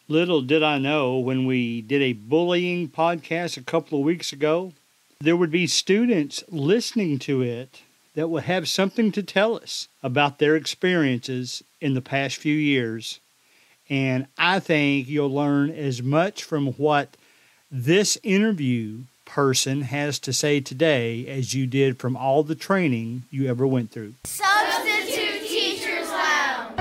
Little did I know when we did a bullying podcast a couple of weeks ago, there would be students listening to it that would have something to tell us about their experiences in the past few years. And I think you'll learn as much from what this interview person has to say today as you did from all the training you ever went through. Substitute Teachers Lounge.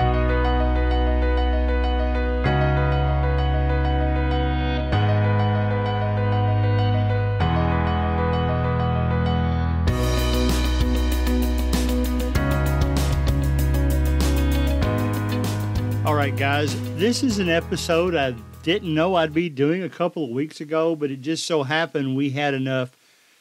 All right, guys, this is an episode I didn't know I'd be doing a couple of weeks ago, but it just so happened we had enough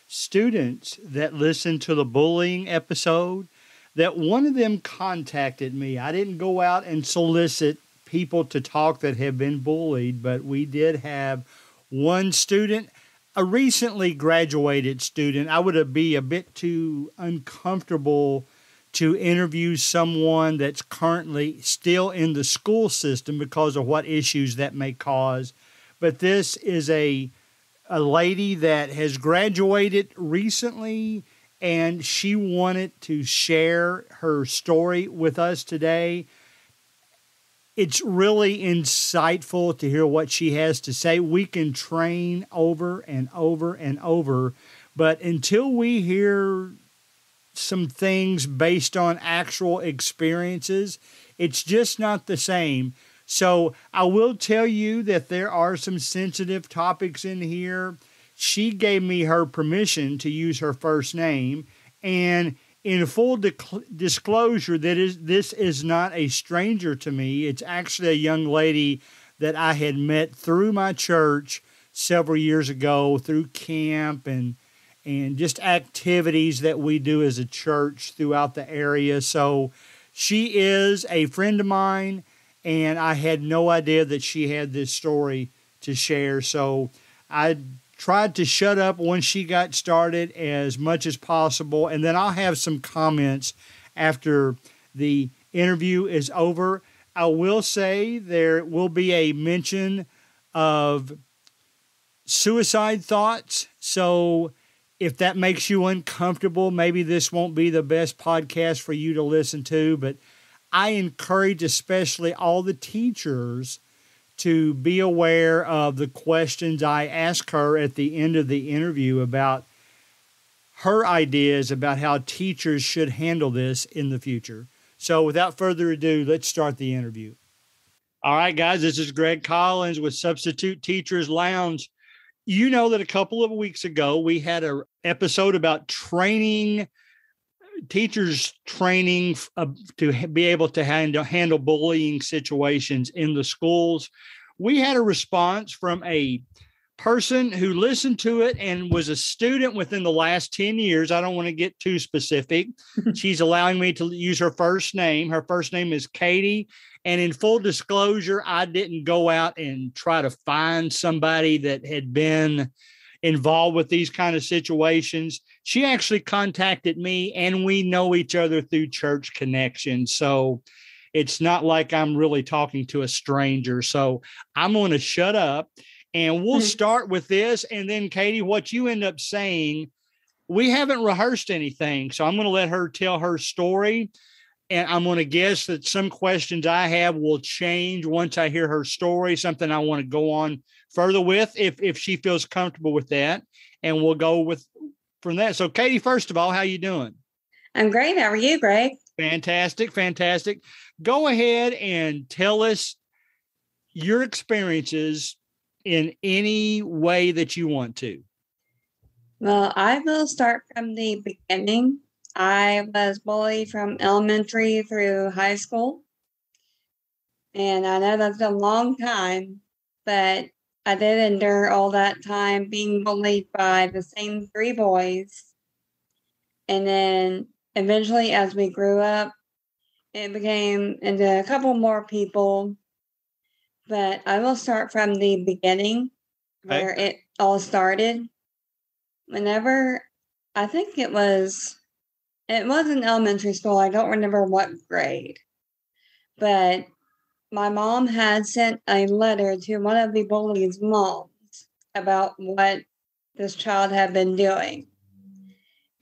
students that listened to the bullying episode that one of them contacted me. I didn't go out and solicit people to talk that have been bullied, but we did have one student, a recently graduated student. I would be a bit too uncomfortable to interview someone that's currently still in the school system because of what issues that may cause. But this is a lady that has graduated recently, and she wanted to share her story with us today. It's really insightful to hear what she has to say. We can train over and over and over, but until we hear some things based on actual experiences, it's just not the same. So I will tell you that there are some sensitive topics in here. She gave me her permission to use her first name, and in full disclosure, this is not a stranger to me. It's actually a young lady that I had met through my church several years ago through camp and just activities that we do as a church throughout the area. So she is a friend of mine, and I had no idea that she had this story to share. So I tried to shut up once she got started as much as possible, and then I'll have some comments after the interview is over. I will say there will be a mention of suicide thoughts. So if that makes you uncomfortable, maybe this won't be the best podcast for you to listen to, but I encourage especially all the teachers to be aware of the questions I ask her at the end of the interview about her ideas about how teachers should handle this in the future. So without further ado, let's start the interview. All right, guys, this is Greg Collins with Substitute Teachers Lounge. You know that a couple of weeks ago, we had an episode about teachers training to be able to handle bullying situations in the schools. We had a response from a person who listened to it and was a student within the last 10 years. I don't want to get too specific. She's allowing me to use her first name. Her first name is Katie. And in full disclosure, I didn't go out and try to find somebody that had been involved with these kind of situations. She actually contacted me, and we know each other through church connections. So it's not like I'm really talking to a stranger. So I'm going to shut up, and we'll start with this. And then, Katie, what you end up saying, we haven't rehearsed anything. So I'm going to let her tell her story. And I'm going to guess that some questions I have will change once I hear her story, something I want to go on further with if she feels comfortable with that. And we'll go with from that. So, Katie, first of all, how you doing? I'm great. How are you, Greg? Fantastic. Fantastic. Go ahead and tell us your experiences in any way that you want to. Well, I will start from the beginning. I was bullied from elementary through high school. And I know that's a long time, but I did endure all that time being bullied by the same three boys. And then eventually, as we grew up, it became into a couple more people. But I will start from the beginning where it all started. Whenever, I think it was in elementary school. I don't remember what grade. But my mom had sent a letter to one of the bullies' moms about what this child had been doing.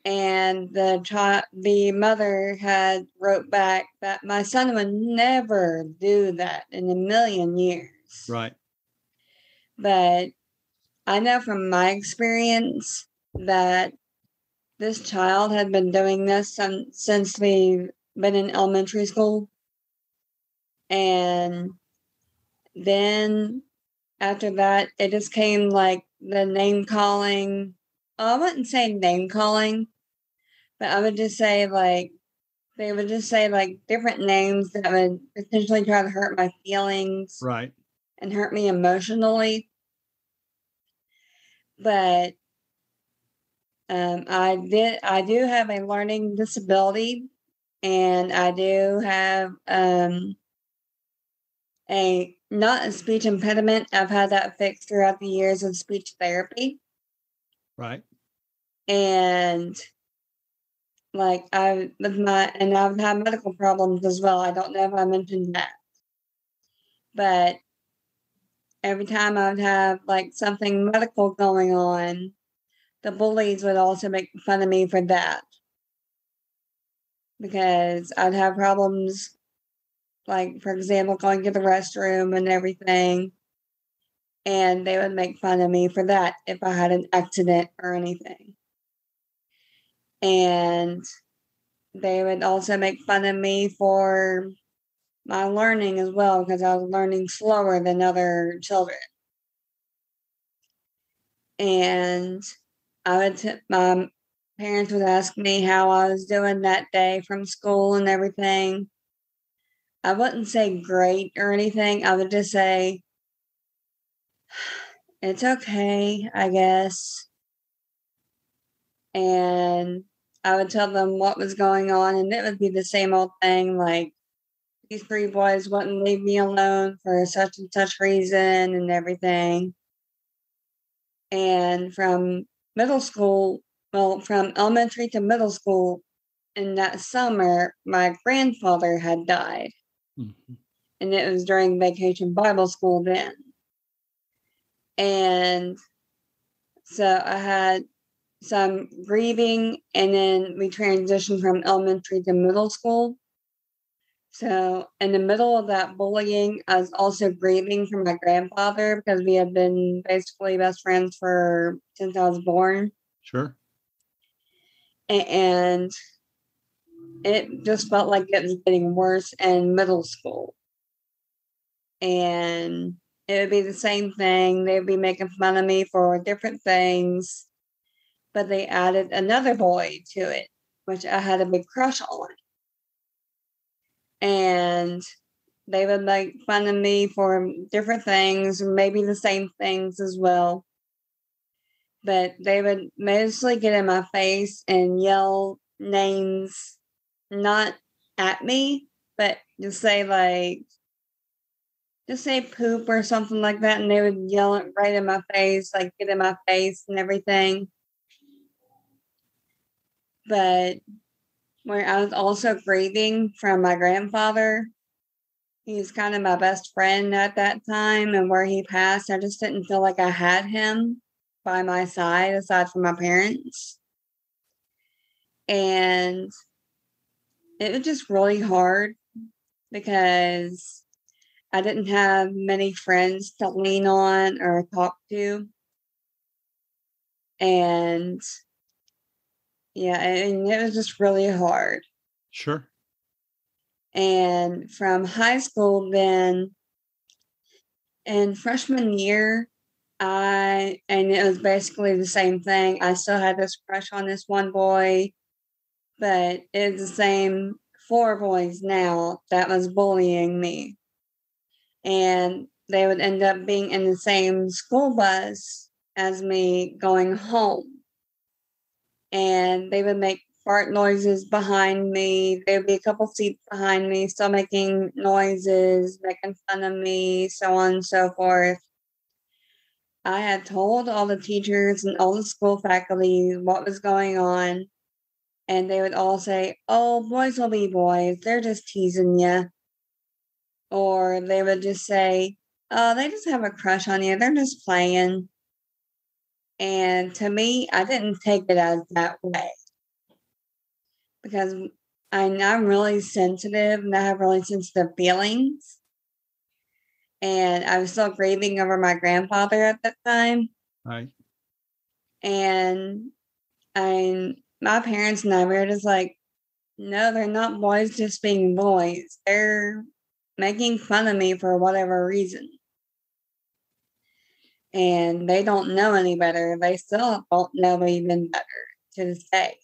And the mother had wrote back that my son would never do that in a million years. Right. But I know from my experience that this child had been doing this since we've been in elementary school. And then after that, it just came like the name calling. I wouldn't say name calling, but I would just say like, they would just say like different names that would potentially try to hurt my feelings. Right. And hurt me emotionally. But I do have a learning disability, and I do have not a speech impediment. I've had that fixed throughout the years of speech therapy. Right. And like I've had medical problems as well. I don't know if I mentioned that. But every time I would have like something medical going on, the bullies would also make fun of me for that. Because I'd have problems, like, for example, going to the restroom and everything. And they would make fun of me for that if I had an accident or anything. And they would also make fun of me for my learning as well, because I was learning slower than other children. And my parents would ask me how I was doing that day from school and everything. I wouldn't say great or anything. I would just say, it's okay, I guess. And I would tell them what was going on, and it would be the same old thing, like, these 3 boys wouldn't leave me alone for such and such reason and everything. And from elementary to middle school, in that summer, my grandfather had died. Mm-hmm. And it was during Vacation Bible School then. And so I had some grieving, and then we transitioned from elementary to middle school. So in the middle of that bullying, I was also grieving for my grandfather, because we had been basically best friends since I was born. Sure. And it just felt like it was getting worse in middle school. And it would be the same thing. They'd be making fun of me for different things, but they added another boy to it, which I had a big crush on. And they would make fun of me for different things, maybe the same things as well. But they would mostly get in my face and yell names, not at me, but just say poop or something like that, and they would yell it right in my face, like get in my face and everything. But where I was also grieving from my grandfather, he was kind of my best friend at that time, and where he passed, I just didn't feel like I had him by my side, aside from my parents. And it was just really hard, because I didn't have many friends to lean on or talk to. And yeah, and it was just really hard. Sure. And from high school then, in freshman year, and it was basically the same thing. I still had this crush on this one boy, but it was the same 4 boys now that was bullying me. And they would end up being in the same school bus as me going home. And they would make fart noises behind me. There would be a couple seats behind me, still making noises, making fun of me, so on and so forth. I had told all the teachers and all the school faculty what was going on. And they would all say, "Oh, boys will be boys. They're just teasing you." or they would just say, "Oh, they just have a crush on you. They're just playing." And to me, I didn't take it as that way because I'm really sensitive and I have really sensitive feelings. And I was still grieving over my grandfather at that time. Right. And my parents and I were just like, no, they're not boys just being boys. They're making fun of me for whatever reason. And they don't know any better. They still don't know even better to this day.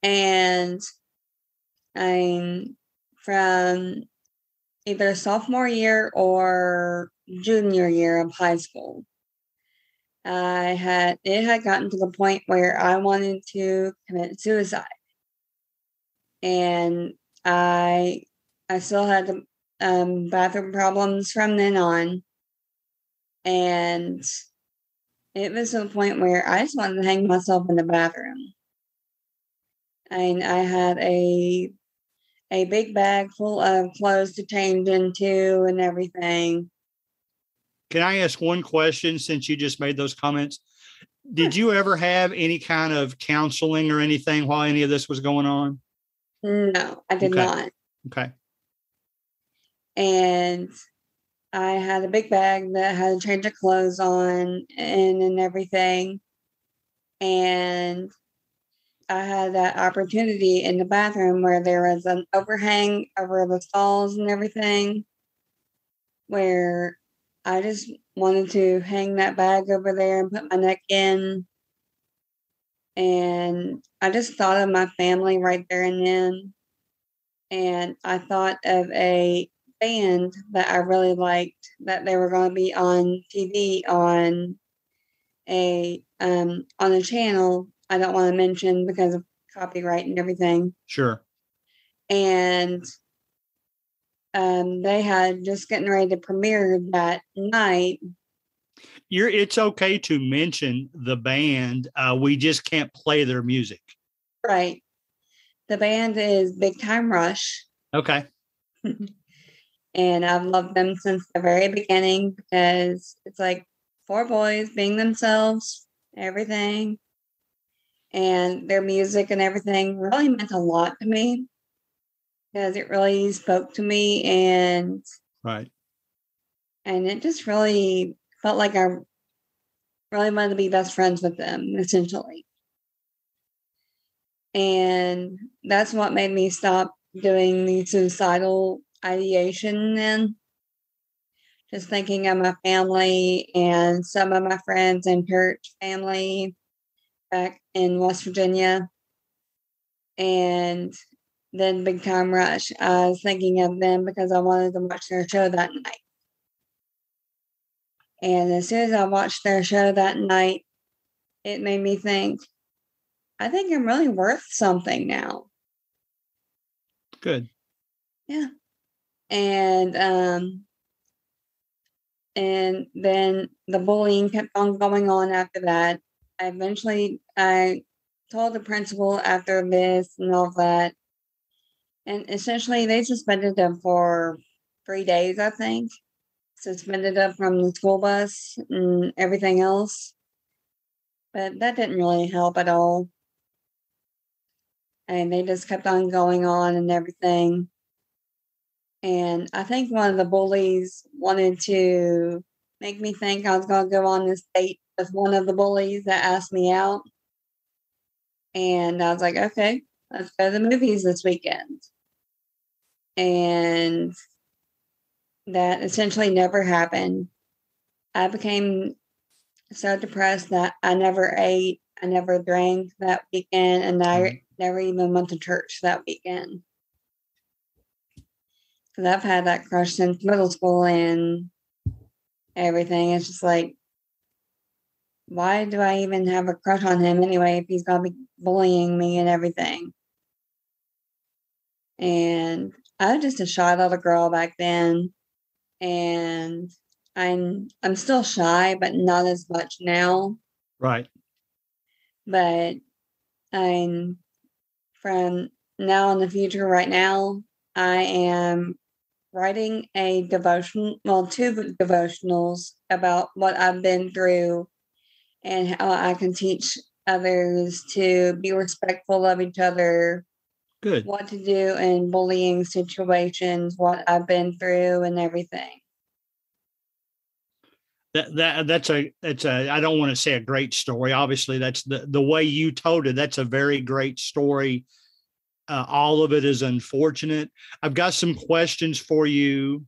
And I'm from either sophomore year or junior year of high school. It had gotten to the point where I wanted to commit suicide. And I still had the bathroom problems from then on. And it was to the point where I just wanted to hang myself in the bathroom. And I had a big bag full of clothes to change into and everything. Can I ask one question since you just made those comments? Did you ever have any kind of counseling or anything while any of this was going on? No, I did not. Okay. And I had a big bag that had a change of clothes on and everything. And I had that opportunity in the bathroom where there was an overhang over the stalls and everything, where I just wanted to hang that bag over there and put my neck in. And I just thought of my family right there and then. And I thought of a band that I really liked that they were going to be on TV on a channel I don't want to mention because of copyright and everything. Sure. And they had just getting ready to premiere that night. It's okay to mention the band. We just can't play their music. Right. The band is Big Time Rush. Okay. And I've loved them since the very beginning because it's like 4 boys being themselves, everything. And their music and everything really meant a lot to me because it really spoke to me and right. And it just really felt like I really wanted to be best friends with them, essentially. And that's what made me stop doing the suicidal ideation then. Just thinking of my family and some of my friends and church family back in West Virginia. And then Big Time Rush. I was thinking of them because I wanted to watch their show that night. And as soon as I watched their show that night, it made me think, I think I'm really worth something now. Good. Yeah. And then the bullying kept on going on after that. I told the principal after this and all that. And essentially they suspended them for 3 days, I think. Suspended them from the school bus and everything else. But that didn't really help at all. And they just kept on going on and everything. And I think one of the bullies wanted to make me think I was going to go on this date with one of the bullies that asked me out. And I was like, okay, let's go to the movies this weekend. And that essentially never happened. I became so depressed that I never ate, I never drank that weekend, and I never even went to church that weekend. Because I've had that crush since middle school and everything. It's just like, why do I even have a crush on him anyway if he's going to be bullying me and everything? And I was just a shy little girl back then. And I'm still shy, but not as much now. Right. But I'm from now in the future right now, I am writing a devotion, well, two devotionals about what I've been through and how I can teach others to be respectful of each other, Good. what to do in bullying situations, what I've been through, and everything. That's a I don't want to say a great story. Obviously, that's the way you told it. That's a very great story. All of it is unfortunate. I've got some questions for you.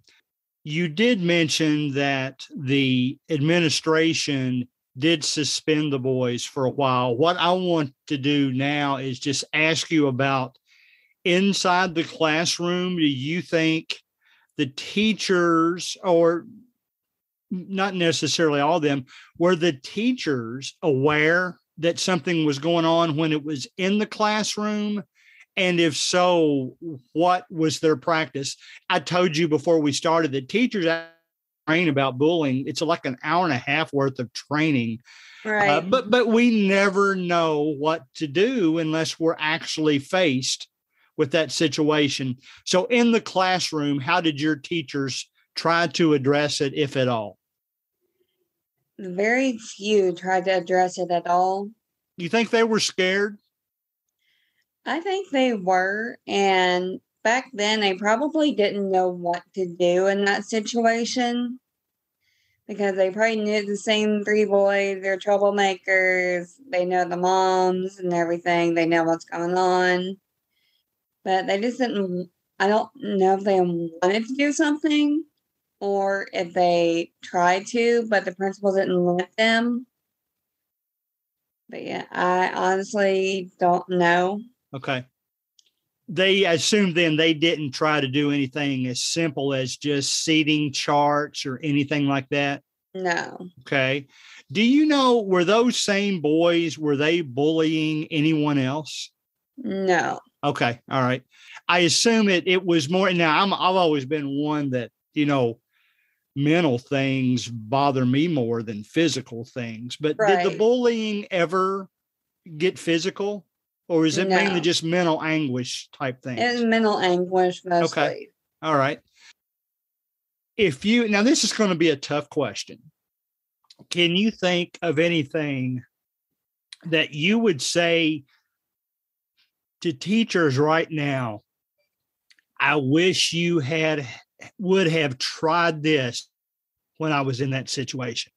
You did mention that the administration did suspend the boys for a while. What I want to do now is just ask you about inside the classroom. Do you think the teachers, or not necessarily all of them, were the teachers aware that something was going on when it was in the classroom? And if so, what was their practice? I told you before we started that teachers train about bullying. It's like an hour and a half worth of training. Right. But we never know what to do unless we're actually faced with that situation. So in the classroom, how did your teachers try to address it, if at all? Very few tried to address it at all. You think they were scared? I think they were. And back then, they probably didn't know what to do in that situation because they probably knew the same three boys. They're troublemakers. They know the moms and everything. They know what's going on. But they just didn't. I don't know if they wanted to do something or if they tried to, but the principal didn't let them. But yeah, I honestly don't know. Okay. They assumed then they didn't try to do anything as simple as just seating charts or anything like that? No. Okay. Do you know, were those same boys, were they bullying anyone else? No. Okay. All right. I assume it was more. Now, I've always been one that, mental things bother me more than physical things. But Right. Did the bullying ever get physical? Or is it No. mainly just mental anguish type things? It's mental anguish mostly. Okay. All right. Now this is going to be a tough question. Can you think of anything that you would say to teachers right now? I wish you would have tried this when I was in that situation.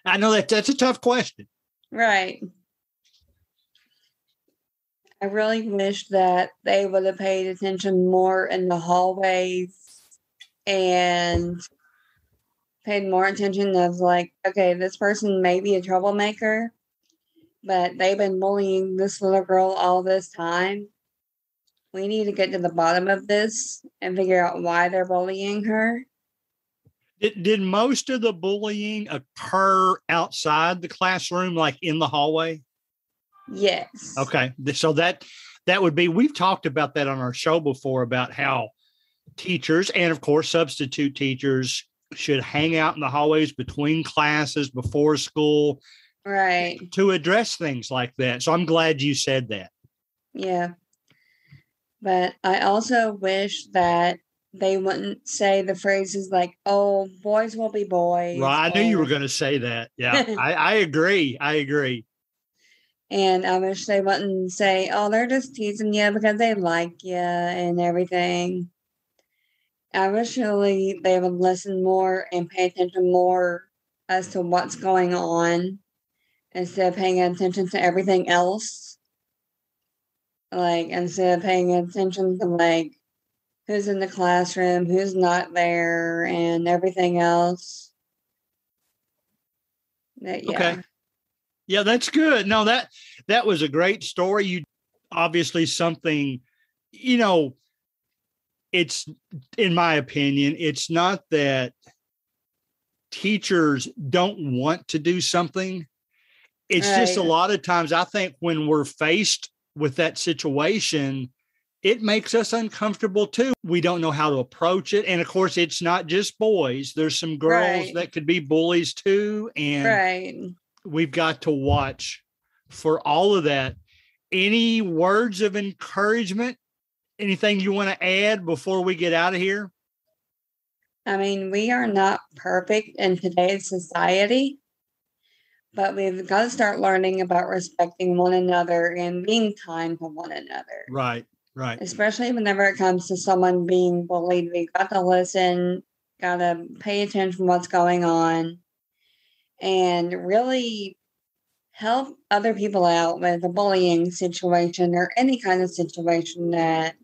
I know that's a tough question. Right. I really wish that they would have paid attention more in the hallways and paid more attention of like, okay, this person may be a troublemaker, but they've been bullying this little girl all this time. We need to get to the bottom of this and figure out why they're bullying her. Did most of the bullying occur outside the classroom, like in the hallway? Yes. Okay. So that would be, we've talked about that on our show before about how teachers and of course substitute teachers should hang out in the hallways between classes before school. Right. To address things like that. So I'm glad you said that. Yeah. But I also wish that they wouldn't say the phrases like, oh, boys will be boys. Right. I knew you were going to say that. Yeah, I agree. And I wish they wouldn't say, oh, they're just teasing you because they like you and everything. I wish really they would listen more and pay attention more as to what's going on instead of paying attention to everything else. Like, instead of paying attention to, like, who's in the classroom, who's not there, and everything else. Yeah. Okay. Yeah, that's good. No, that was a great story. You obviously something, it's, in my opinion, it's not that teachers don't want to do something. It's just a lot of times, I think when we're faced with that situation, it makes us uncomfortable too. We don't know how to approach it. And of course, it's not just boys. There's some girls that could be bullies too. And we've got to watch for all of that. Any words of encouragement Anything you want to add before we get out of here? I mean, we are not perfect in today's society, but we've got to start learning about respecting one another and being kind to one another. Right. Especially whenever it comes to someone being bullied, we've got to listen, got to pay attention to what's going on, and really help other people out with a bullying situation or any kind of situation that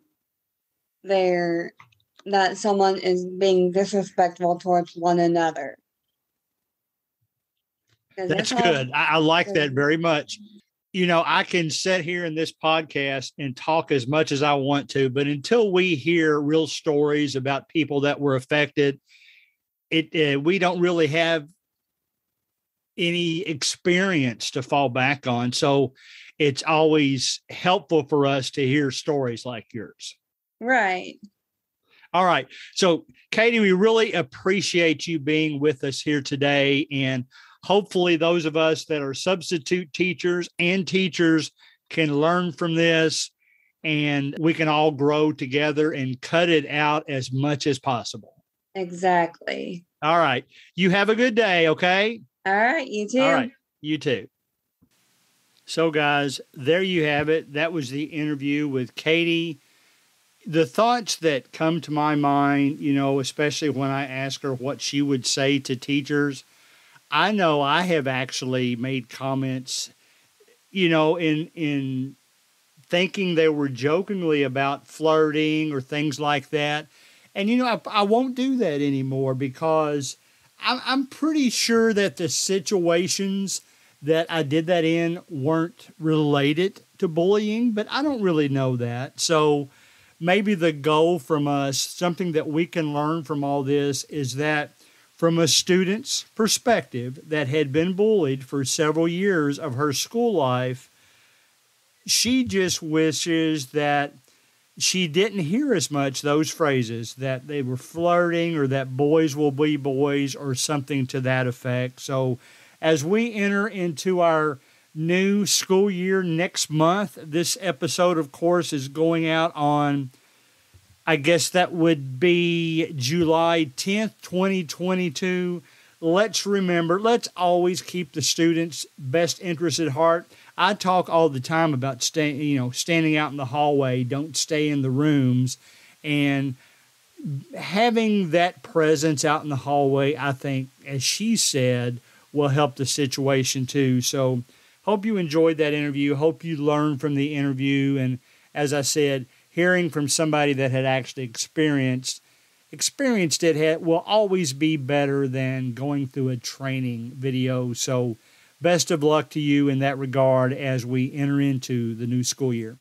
someone is being disrespectful towards one another. That's good. I like that very much. You know, I can sit here in this podcast and talk as much as I want to, but until we hear real stories about people that were affected, we don't really have any experience to fall back on. So it's always helpful for us to hear stories like yours. Right. All right. So, Katie, we really appreciate you being with us here today. And hopefully those of us that are substitute teachers and teachers can learn from this, and we can all grow together and cut it out as much as possible. Exactly. All right. You have a good day, okay? All right. You too. All right. You too. So, guys, there you have it. That was the interview with Katie. The thoughts that come to my mind, you know, especially when I ask her what she would say to teachers, I know I have actually made comments, you know, in thinking they were jokingly about flirting or things like that. And, you know, I won't do that anymore because I'm pretty sure that the situations that I did that in weren't related to bullying, but I don't really know that. So maybe the goal from us, something that we can learn from all this, is that from a student's perspective that had been bullied for several years of her school life, she just wishes that she didn't hear as much those phrases that they were flirting or that boys will be boys or something to that effect. So as we enter into our new school year next month, this episode, of course, is going out on, I guess that would be July 10th, 2022. Let's remember, let's always keep the students' best interest at heart. I talk all the time about standing out in the hallway, don't stay in the rooms, and having that presence out in the hallway, I think, as she said, will help the situation too. So hope you enjoyed that interview. Hope you learned from the interview. And as I said, hearing from somebody that had actually experienced it will always be better than going through a training video. So best of luck to you in that regard as we enter into the new school year.